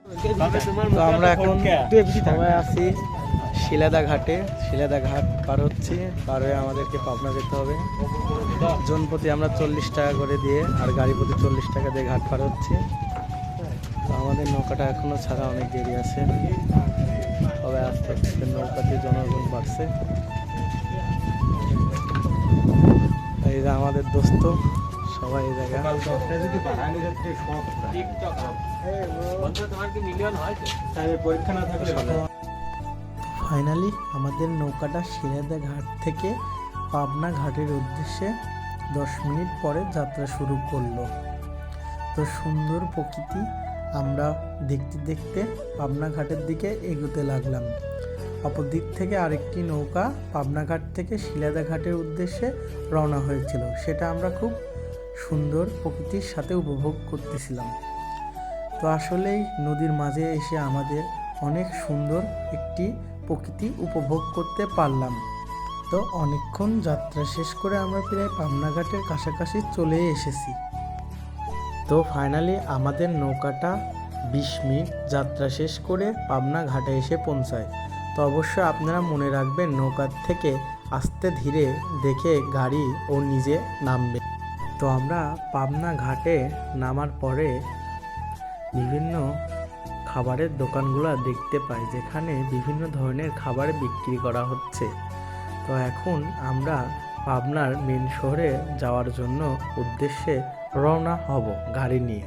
তো আমরা এখন সবাই আছি শিলাদা ঘাটে। শিলাদা ঘাট পার হচ্ছি, পার হয়ে আমাদেরকে পাবনা যেতে হবে। জন প্রতি আমরা 40 টাকা করে দিয়ে আর গাড়ি প্রতি 40 টাকা দিয়ে ঘাট পার হচ্ছি। তো আমাদের নৌকাটা এখনো ছাড়া অনেক দেরি আছে। সবাই আস্তে আস্তে নৌকাতে জনগণ বাড়ছে। এই যে আমাদের দোস্ত সবাই এই জায়গা। ফাইনালি আমাদের নৌকাটা শিলাদা ঘাট থেকে পাবনা ঘাটের উদ্দেশ্যে 10 মিনিট পরে যাত্রা শুরু করলো। তো সুন্দর প্রকৃতি আমরা দেখতে দেখতে পাবনা ঘাটের দিকে এগোতে লাগলাম। অপর দিক থেকে আরেকটি নৌকা পাবনা ঘাট থেকে শিলাদা ঘাটের উদ্দেশ্যে রওনা হয়েছিল, সেটা আমরা খুব সুন্দর প্রকৃতির সাথে উপভোগ করতেছিলাম। তো আসলেই নদীর মাঝে এসে আমাদের অনেক সুন্দর একটি প্রকৃতি উপভোগ করতে পারলাম। তো অনেকক্ষণ যাত্রা শেষ করে আমরা প্রায় পাবনা ঘাটের কাছাকাছি চলে এসেছি। তো ফাইনালি আমাদের নৌকাটা 20 মিনিট যাত্রা শেষ করে পাবনা ঘাটে এসে পৌঁছায়। তো অবশ্যই আপনারা মনে রাখবেন নৌকার থেকে আস্তে ধীরে দেখে গাড়ি ও নিজে নামবে। তো আমরা পাবনা ঘাটে নামার পরে বিভিন্ন খাবারের দোকানগুলো দেখতে পাই, যেখানে বিভিন্ন ধরনের খাবার বিক্রি করা হচ্ছে। তো এখন আমরা পাবনার মেন শহরে যাওয়ার জন্য উদ্দেশ্যে রওনা হব গাড়ি নিয়ে।